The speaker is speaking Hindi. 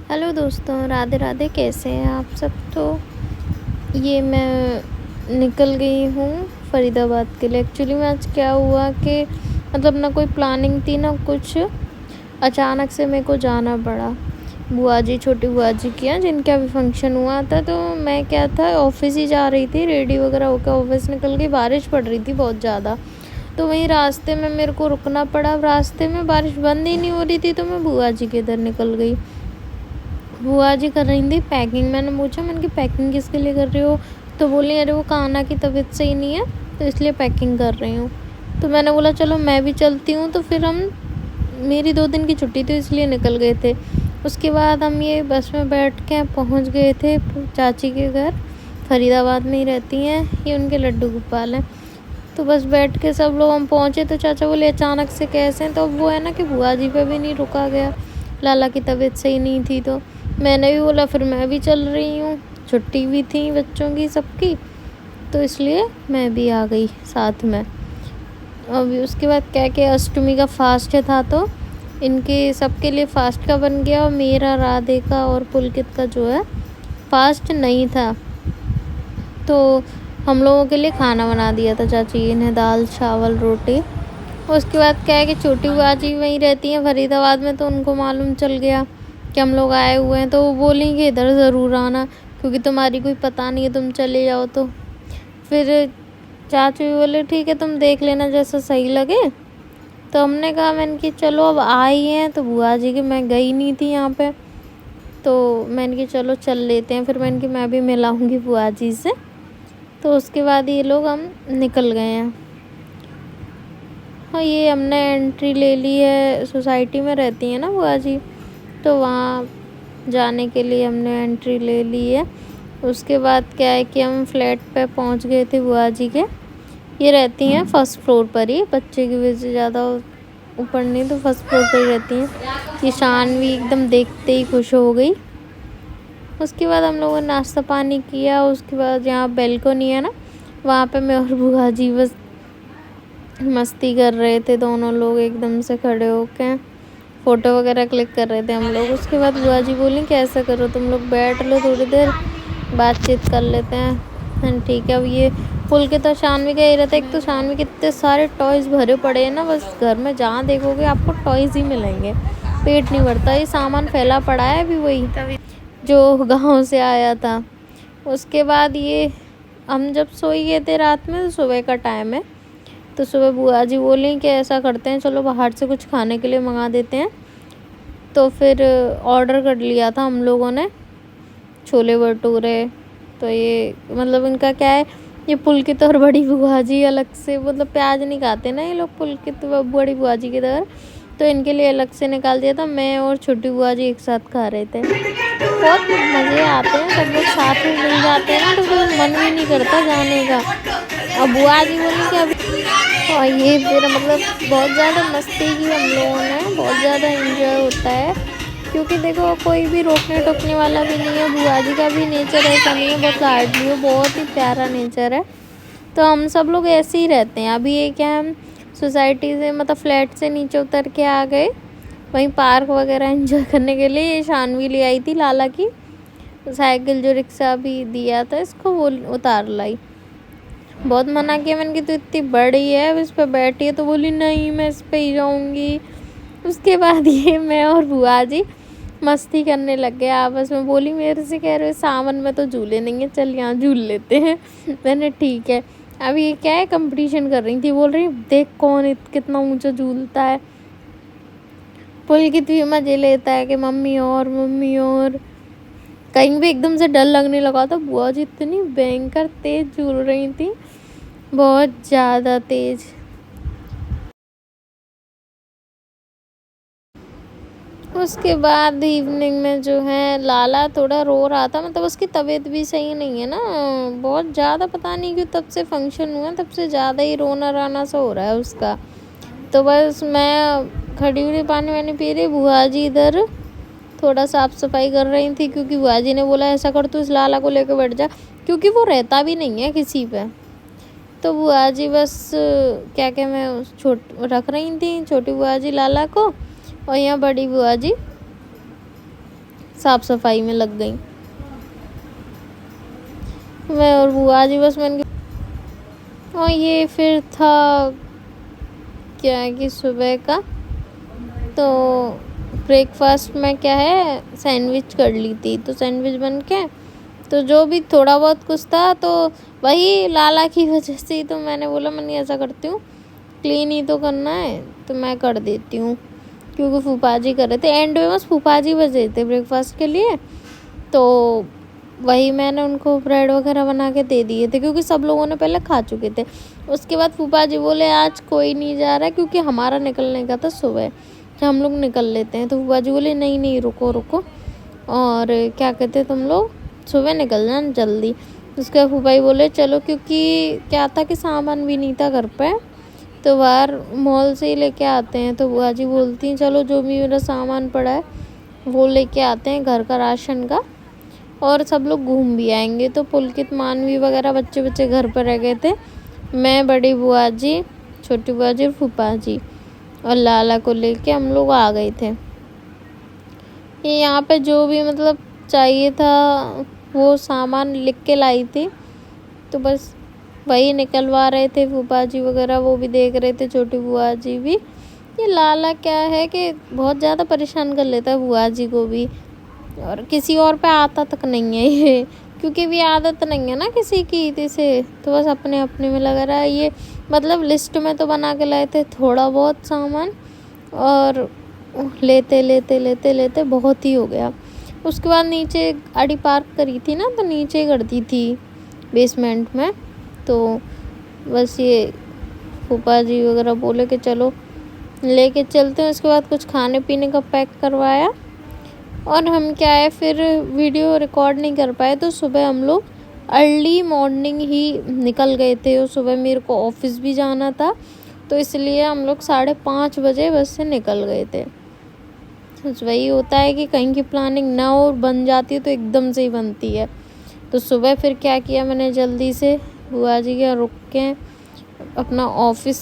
हेलो दोस्तों, राधे राधे। कैसे हैं आप सब? तो ये मैं निकल गई हूँ फ़रीदाबाद के लिए। एक्चुअली में आज क्या हुआ कि मतलब ना कोई प्लानिंग थी ना कुछ, अचानक से मेरे को जाना पड़ा। बुआ जी, छोटी बुआ जी के यहाँ जिनका भी फंक्शन हुआ था, तो मैं क्या था ऑफिस ही जा रही थी, रेडी वगैरह होकर ऑफिस निकल गई। बारिश पड़ रही थी बहुत ज़्यादा, तो वहीं रास्ते में मेरे को रुकना पड़ा। रास्ते में बारिश बंद ही नहीं हो रही थी, तो मैं बुआ जी के इधर निकल गई। बुआ जी कर रही थी पैकिंग। मैंने पूछा, मैंने कि पैकिंग किसके लिए कर रही हो? तो बोली अरे वो कान्हा की तबीयत सही नहीं है, तो इसलिए पैकिंग कर रही हूँ। तो मैंने बोला चलो मैं भी चलती हूँ। तो फिर हम, मेरी 2 दिन की छुट्टी थी इसलिए निकल गए थे। उसके बाद हम ये बस में बैठ के पहुँच गए थे चाची के घर। फ़रीदाबाद में ही रहती हैं ये, उनके लड्डू गोपाल हैं। तो बस बैठ के सब लोग हम पहुँचे, तो चाचा बोले अचानक से कैसे? तो अब वो है ना कि बुआ जी पे भी नहीं रुका गया, लाला की तबीयत सही नहीं थी। तो मैंने भी बोला फिर मैं भी चल रही हूँ, छुट्टी भी थी बच्चों की सबकी, तो इसलिए मैं भी आ गई साथ में। अभी उसके बाद क्या कि अष्टमी का फास्ट था, तो इनके सबके लिए फास्ट का बन गया, और मेरा, राधे का और पुलकित का जो है फास्ट नहीं था। तो हम लोगों के लिए खाना बना दिया था चाची ने, दाल चावल रोटी। उसके बाद क्या है कि छोटी बुआ जी वहीं रहती हैं फ़रीदाबाद में, तो उनको मालूम चल गया कि हम लोग आए हुए हैं, तो वो बोली कि इधर ज़रूर आना, क्योंकि तुम्हारी कोई पता नहीं है, तुम चले जाओ। तो फिर चाचू बोले ठीक है तुम देख लेना जैसा सही लगे। तो हमने कहा, मैंने कि चलो अब आई हैं तो बुआ जी की, मैं गई नहीं थी यहाँ पे, तो मैंने कि चलो चल लेते हैं। फिर मैंने कि मैं भी मिलाऊंगी बुआ जी से। तो उसके बाद ये लोग हम निकल गए हैं। हाँ, ये हमने एंट्री ले ली है, सोसाइटी में रहती है ना बुआ जी, तो वहाँ जाने के लिए हमने एंट्री ले ली है। उसके बाद क्या है कि हम फ्लैट पे पहुँच गए थे बुआ जी के। ये रहती हैं फर्स्ट फ्लोर पर ही, बच्चे की वजह से ज़्यादा ऊपर नहीं, तो फर्स्ट फ्लोर पर ही रहती हैं। ये शानवी एकदम देखते ही खुश हो गई। उसके बाद हम लोगों ने नाश्ता पानी किया। उसके बाद यहाँ बेल्कोनी है ना, वहाँ पे मैं और बुआ जी बस मस्ती कर रहे थे, दोनों लोग एकदम से खड़े होके फ़ोटो वगैरह क्लिक कर रहे थे हम लोग। उसके बाद बुआ जी बोली कि ऐसा करो तुम लोग बैठ लो, थोड़ी देर बातचीत कर लेते हैं। हाँ ठीक है। अब ये पुल के तो शानवी का ही रहता है। एक तो शानवी के इतने सारे टॉयज़ भरे पड़े हैं ना, बस घर में जहाँ देखोगे आपको टॉयज़ ही मिलेंगे, पेट नहीं भरता। ये सामान फैला पड़ा है अभी वही जो गाँव से आया था। उसके बाद ये हम जब सोई गए थे रात में, तो सुबह का टाइम है, तो सुबह बुआ जी बोली कि ऐसा करते हैं चलो बाहर से कुछ खाने के लिए मंगा देते हैं। तो फिर ऑर्डर कर लिया था हम लोगों ने छोले भटूरे। तो ये मतलब इनका क्या है, ये पुलकित और बड़ी बुआ जी अलग से, मतलब प्याज नहीं खाते ना ये लोग, पुलकित बड़ी बुआ जी की तरह, तो इनके लिए अलग से निकाल दिया था। मैं और छोटी बुआ जी एक साथ खा रहे थे। बहुत मज़े आते हैं, सब लोग साथ में मिल जाते हैं ना, तो फिर मन भी नहीं करता जाने का। और बुआ जी बोली कि अभी, और ये फिर मतलब बहुत ज़्यादा मस्ती की हम लोगों ने, बहुत ज़्यादा एंजॉय होता है, क्योंकि देखो कोई भी रोकने टोकने वाला भी नहीं है। बुआ जी का भी नेचर ऐसा नहीं है बहुत लाडली हो, बहुत ही प्यारा नेचर है। तो हम सब लोग ऐसे ही रहते हैं। अभी ये क्या, हम सोसाइटी से मतलब फ्लैट से नीचे उतर के आ गए, वहीं पार्क वगैरह एंजॉय करने के लिए। ये शानवी ले आई थी लाला की साइकिल, जो रिक्शा भी दिया था इसको, वो उतार लाई। बहुत मना किया मैंने कि तू इतनी बड़ी है, अब इस पर बैठी है, तो बोली नहीं मैं इस पे ही जाऊँगी। उसके बाद ये मैं और बुआ जी मस्ती करने लग गए आपस में। बोली मेरे से कह रहे सावन में तो झूले नहीं है, चल यहाँ झूल लेते हैं। मैंने ठीक है। अब ये क्या है, कंपटीशन कर रही थी, बोल रही देख कौन कितना ऊंचा झूलता है। पुलकित भी मज़े लेता है कि मम्मी और कहीं भी एकदम से डर लगने लगा। तो बुआ जी इतनी भयंकर तेज झूल रही थी, बहुत ज़्यादा तेज। उसके बाद इवनिंग में जो है लाला थोड़ा रो रहा था, मतलब उसकी तबीयत भी सही नहीं है ना बहुत ज़्यादा, पता नहीं क्यों तब से फंक्शन हुआ तब से ज़्यादा ही रोना राना सा हो रहा है उसका। तो बस मैं खड़ी हुई पानी वानी पी रही, बुआ जी इधर थोड़ा साफ़ सफाई कर रही थी, क्योंकि बुआ जी ने बोला ऐसा कर तू इस लाला को लेकर बैठ जा, क्योंकि वो रहता भी नहीं है किसी पे। तो बुआ जी बस क्या क्या मैं रख रही थी छोटी बुआ जी लाला को, और यहाँ बड़ी बुआ जी साफ़ सफाई में लग गई। मैं और बुआ जी बस मैंने, और ये फिर था क्या है कि सुबह का तो ब्रेकफास्ट में क्या है सैंडविच कर ली थी, तो सैंडविच बन के तो जो भी थोड़ा बहुत कुछ था तो वही लाला की वजह से ही, तो मैंने बोला मैंने ऐसा करती हूँ क्लीन ही तो करना है तो मैं कर देती हूँ, क्योंकि फूफा जी कर रहे थे एंड में, बस फूफा जी बचे थे ब्रेकफास्ट के लिए, तो वही मैंने उनको ब्रेड वगैरह बना के दे दिए थे क्योंकि सब लोगों ने पहले खा चुके थे। उसके बाद फूफा जी बोले आज कोई नहीं जा रहा है क्योंकि हमारा निकलने का था सुबह कि हम लोग निकल लेते हैं, तो फूफा जी बोले नहीं नहीं रुको रुको और क्या कहते तुम लोग सुबह निकल जाना जल्दी। उसके बाद फूफा जी बोले चलो, क्योंकि क्या था कि सामान भी नहीं था घर पे, तो बाहर मॉल से ही लेके आते हैं, तो बुआ जी बोलती हैं चलो जो भी मेरा सामान पड़ा है वो लेके आते हैं घर का राशन का, और सब लोग घूम भी आएंगे। तो पुलकित मानवी वगैरह बच्चे बच्चे घर पर रह गए थे, मैं बड़ी बुआ जी छोटी बुआ जी और फूफा जी और लाला को लेके हम लोग आ गए थे। ये यहाँ पे जो भी मतलब चाहिए था वो सामान लिख के लाई थी, तो बस वही निकलवा रहे थे फूफा जी वगैरह, वो भी देख रहे थे छोटी बुआ जी भी। ये लाला क्या है कि बहुत ज़्यादा परेशान कर लेता है बुआ जी को भी, और किसी और पे आता तक नहीं है ये, क्योंकि भी आदत नहीं है ना किसी की इसे, तो बस अपने अपने में लगा रहा है ये। मतलब लिस्ट में तो बना के लाए थे थोड़ा बहुत सामान, और लेते लेते लेते लेते बहुत ही हो गया। उसके बाद नीचे गाड़ी पार्क करी थी ना, तो नीचे कर दी थी बेसमेंट में, तो बस ये फूफा जी वगैरह बोले कि चलो लेके चलते हैं। उसके बाद कुछ खाने पीने का पैक करवाया, और हम क्या है फिर वीडियो रिकॉर्ड नहीं कर पाए, तो सुबह हम लोग अर्ली मॉर्निंग ही निकल गए थे, और सुबह मेरे को ऑफिस भी जाना था, तो इसलिए हम लोग 5:30 बजे बस से निकल गए थे। तो वही होता है कि कहीं की प्लानिंग ना हो बन जाती है तो एकदम से ही बनती है। तो सुबह फिर क्या किया मैंने, जल्दी से बुआ जी के रुक के अपना ऑफिस